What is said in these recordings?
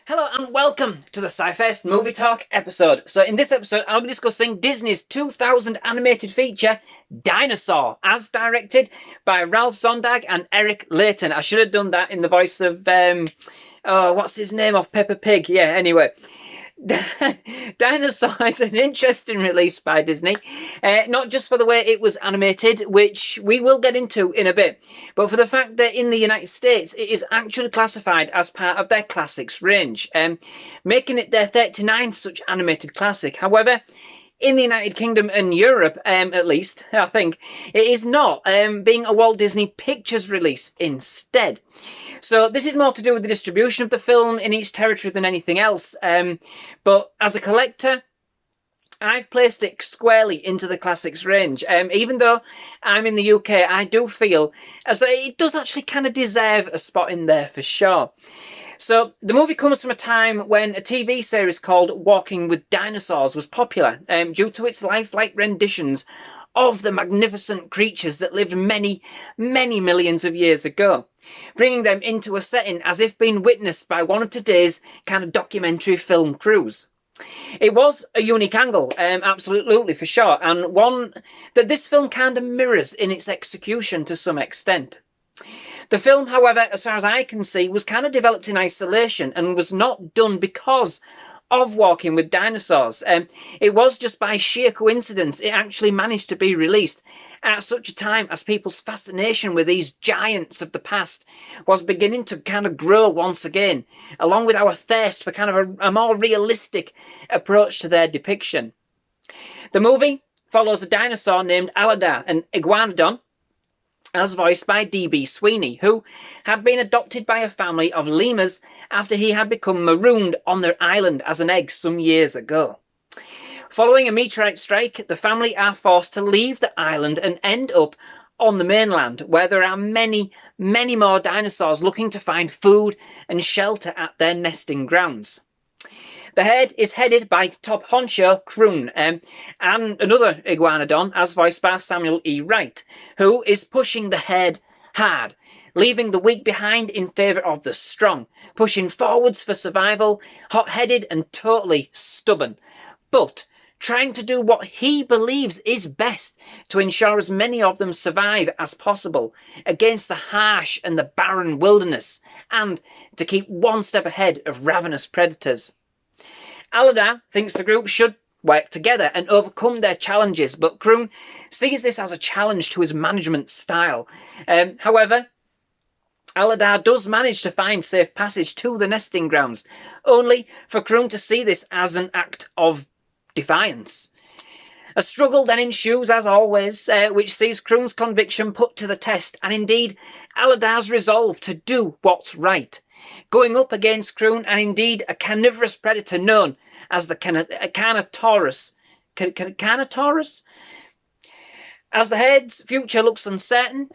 Hello and welcome to the SciFirst MovieTalk episode. So in this episode, I'll be discussing Disney's 2000 animated feature, Dinosaur, as directed by Ralph Zondag and Eric Leighton. I should have done that in the voice of, what's his name off Peppa Pig? Yeah, anyway. Dinosaur is an interesting release by Disney, not just for the way it was animated, which we will get into in a bit, but for the fact that in the United States it is actually classified as part of their classics range, making it their 39th such animated classic. However, in the United Kingdom and Europe, at least, I think, it is not, being a Walt Disney Pictures release instead. So this is more to do with the distribution of the film in each territory than anything else. But as a collector, I've placed it squarely into the classics range. Even though I'm in the UK, I do feel as though it does actually kind of deserve a spot in there for sure. So the movie comes from a time when a TV series called Walking with Dinosaurs was popular due to its lifelike renditions of the magnificent creatures that lived many, many millions of years ago, bringing them into a setting as if being witnessed by one of today's kind of documentary film crews. It was a unique angle, absolutely for sure, and one that this film kind of mirrors in its execution to some extent. The film, however, as far as I can see, was kind of developed in isolation and was not done because of Walking with Dinosaurs. It was just by sheer coincidence it actually managed to be released at such a time as people's fascination with these giants of the past was beginning to kind of grow once again, along with our thirst for kind of a more realistic approach to their depiction. The movie follows a dinosaur named Aladar, an iguanodon, as voiced by D.B. Sweeney, who had been adopted by a family of lemurs after he had become marooned on their island as an egg some years ago. Following a meteorite strike, the family are forced to leave the island and end up on the mainland, where there are many, many more dinosaurs looking to find food and shelter at their nesting grounds. The herd is headed by top honcho Kroon, and another iguanodon, as voiced by Samuel E. Wright, who is pushing the herd hard, leaving the weak behind in favour of the strong, pushing forwards for survival, hot-headed and totally stubborn, but trying to do what he believes is best to ensure as many of them survive as possible against the harsh and the barren wilderness, and to keep one step ahead of ravenous predators. Aladar thinks the group should work together and overcome their challenges, but Kroon sees this as a challenge to his management style. However, Aladar does manage to find safe passage to the nesting grounds, only for Kroon to see this as an act of defiance. A struggle then ensues, as always, which sees Kroon's conviction put to the test, and indeed Aladar's resolve to do what's right, going up against Kroon and indeed a carnivorous predator known as the Carnotaurus. Carnotaurus? As the herd's future looks uncertain,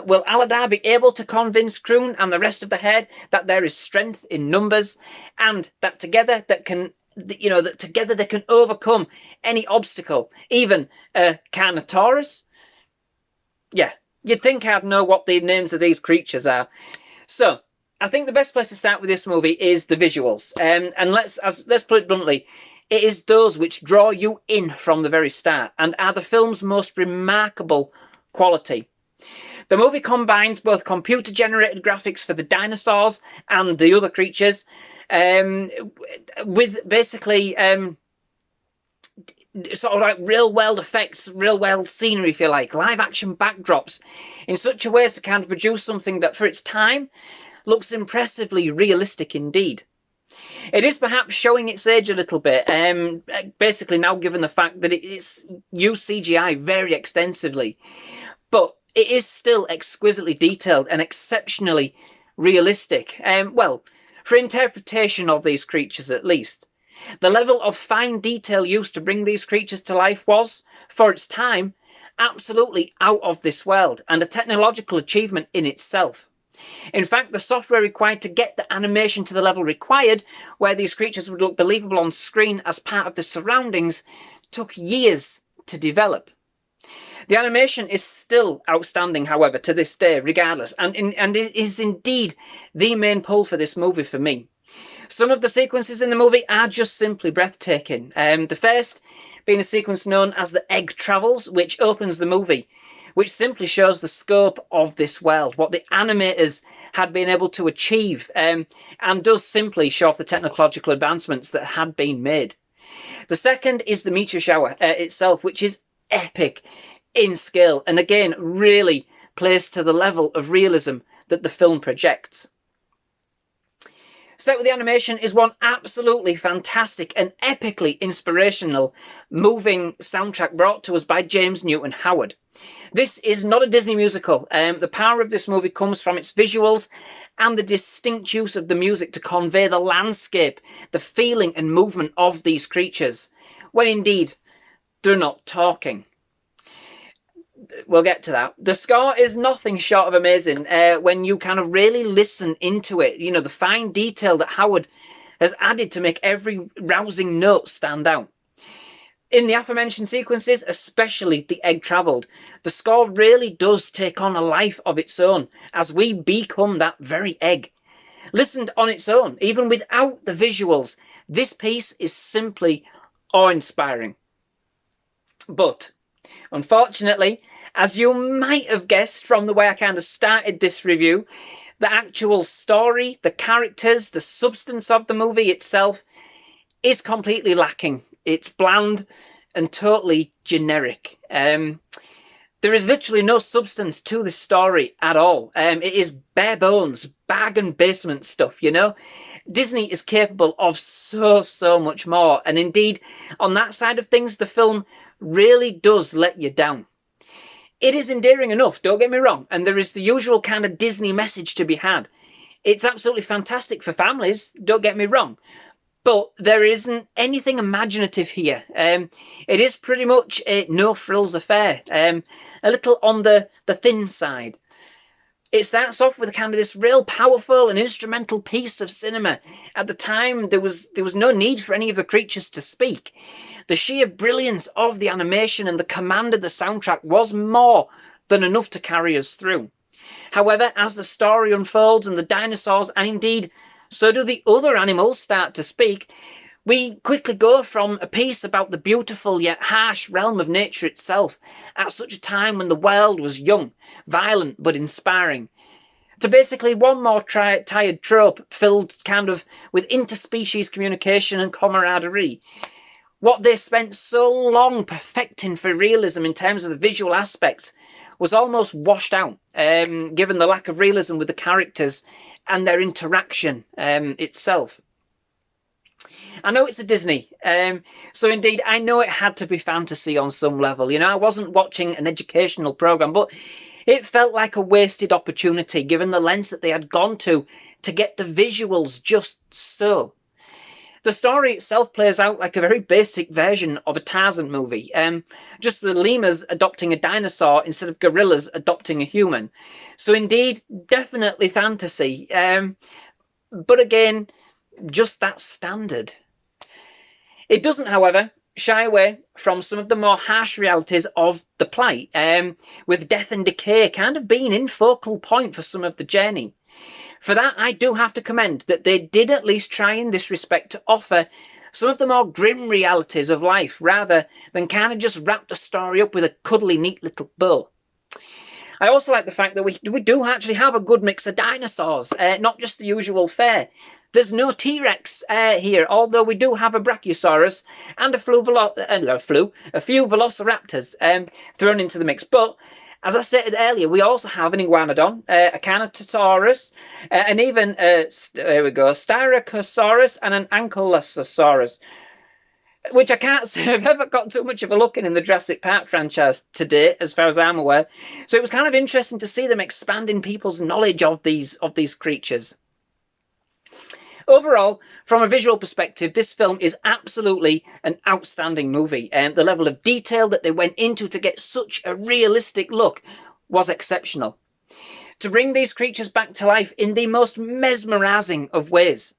will Aladar be able to convince Kroon and the rest of the herd that there is strength in numbers, and that together they can overcome any obstacle, even a Carnotaurus? Yeah, you'd think I'd know what the names of these creatures are. So I think the best place to start with this movie is the visuals. And let's put it bluntly, it is those which draw you in from the very start and are the film's most remarkable quality. The movie combines both computer-generated graphics for the dinosaurs and the other creatures, with basically sort of like real-world effects, real-world scenery, if you like, live-action backdrops, in such a way as to kind of produce something that, for its time, looks impressively realistic indeed. It is perhaps showing its age a little bit, basically now given the fact that it's used CGI very extensively, but it is still exquisitely detailed and exceptionally realistic, well, for interpretation of these creatures at least. The level of fine detail used to bring these creatures to life was, for its time, absolutely out of this world and a technological achievement in itself. In fact, the software required to get the animation to the level required, where these creatures would look believable on screen as part of the surroundings, took years to develop. The animation is still outstanding, however, to this day, regardless, and it is indeed the main pull for this movie for me. Some of the sequences in the movie are just simply breathtaking. The first being a sequence known as the Egg Travels, which opens the movie, which simply shows the scope of this world, what the animators had been able to achieve, and does simply show off the technological advancements that had been made. The second is the meteor shower itself, which is epic in scale, and again, really plays to the level of realism that the film projects. Set with the animation is one absolutely fantastic and epically inspirational, moving soundtrack brought to us by James Newton Howard. This is not a Disney musical. The power of this movie comes from its visuals and the distinct use of the music to convey the landscape, the feeling and movement of these creatures, when indeed they're not talking. We'll get to that. The score is nothing short of amazing when you kind of really listen into it. You know, the fine detail that Howard has added to make every rousing note stand out. In the aforementioned sequences, especially the Egg Travelled, the score really does take on a life of its own as we become that very egg. Listened on its own, even without the visuals, this piece is simply awe-inspiring. But unfortunately, as you might have guessed from the way I kind of started this review, the actual story, the characters, the substance of the movie itself is completely lacking. It's bland and totally generic. There is literally no substance to this story at all. It is bare bones, bag and basement stuff, you know? Disney is capable of so much more. And indeed, on that side of things, the film really does let you down. It is endearing enough, don't get me wrong, and there is the usual kind of Disney message to be had. It's absolutely fantastic for families, don't get me wrong, but there isn't anything imaginative here. It is pretty much a no-frills affair, a little on the thin side. It starts off with kind of this real powerful and instrumental piece of cinema. At the time, there was no need for any of the creatures to speak. The sheer brilliance of the animation and the command of the soundtrack was more than enough to carry us through. However, as the story unfolds and the dinosaurs, and indeed so do the other animals, start to speak, we quickly go from a piece about the beautiful yet harsh realm of nature itself, at such a time when the world was young, violent but inspiring, to basically one more tired trope filled kind of with interspecies communication and camaraderie. What they spent so long perfecting for realism in terms of the visual aspects was almost washed out, given the lack of realism with the characters and their interaction itself. I know it's a Disney, so indeed I know it had to be fantasy on some level. You know, I wasn't watching an educational program, but it felt like a wasted opportunity given the lengths that they had gone to get the visuals just so. The story itself plays out like a very basic version of a Tarzan movie, just with lemurs adopting a dinosaur instead of gorillas adopting a human. So indeed, definitely fantasy, but again, just that standard. It doesn't, however, shy away from some of the more harsh realities of the plight, with death and decay kind of being in focal point for some of the journey. For that, I do have to commend that they did at least try in this respect to offer some of the more grim realities of life, rather than kind of just wrap the story up with a cuddly, neat little bow. I also like the fact that we do actually have a good mix of dinosaurs, not just the usual fare. There's no T-Rex here, although we do have a Brachiosaurus and a few Velociraptors thrown into the mix. But as I stated earlier, we also have an Iguanodon, a Carnotaurus, and even Styracosaurus and an Ankylosaurus, which I can't say I've ever got too much of a look in the Jurassic Park franchise to date, as far as I'm aware. So it was kind of interesting to see them expanding people's knowledge of these creatures. Overall, from a visual perspective, this film is absolutely an outstanding movie. The level of detail that they went into to get such a realistic look was exceptional. To bring these creatures back to life in the most mesmerising of ways.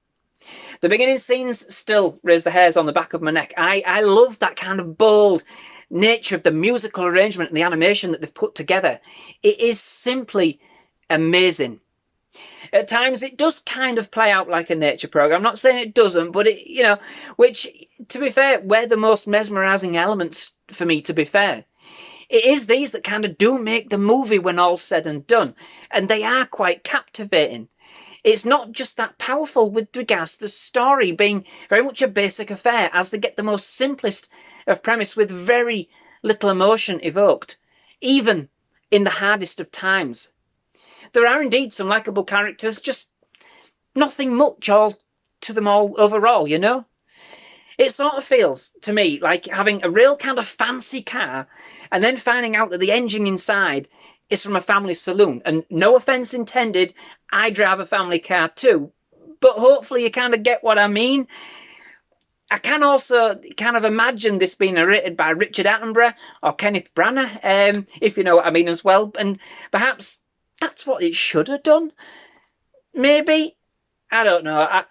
The beginning scenes still raise the hairs on the back of my neck. I love that kind of bold nature of the musical arrangement and the animation that they've put together. It is simply amazing. At times, it does kind of play out like a nature program. I'm not saying it doesn't, but it, you know, which, to be fair, were the most mesmerising elements for me, to be fair. It is these that kind of do make the movie when all's said and done, and they are quite captivating. It's not just that powerful with regards to the story being very much a basic affair, as they get the most simplest of premise with very little emotion evoked, even in the hardest of times. There are indeed some likeable characters, just nothing much all to them all overall, you know? It sort of feels, to me, like having a real kind of fancy car and then finding out that the engine inside is from a family saloon. And no offence intended, I drive a family car too, but hopefully you kind of get what I mean. I can also kind of imagine this being narrated by Richard Attenborough or Kenneth Branagh, if you know what I mean as well. And perhaps that's what it should have done. Maybe. I don't know.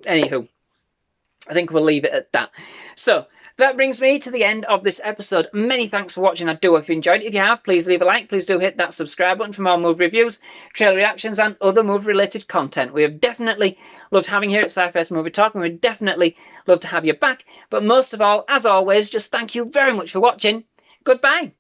Anywho, I think we'll leave it at that. So, that brings me to the end of this episode. Many thanks for watching. I do hope you enjoyed it. If you have, please leave a like. Please do hit that subscribe button for more movie reviews, trailer reactions, and other movie-related content. We have definitely loved having you here at SciFirst MovieTalk, and we'd definitely love to have you back. But most of all, as always, just thank you very much for watching. Goodbye.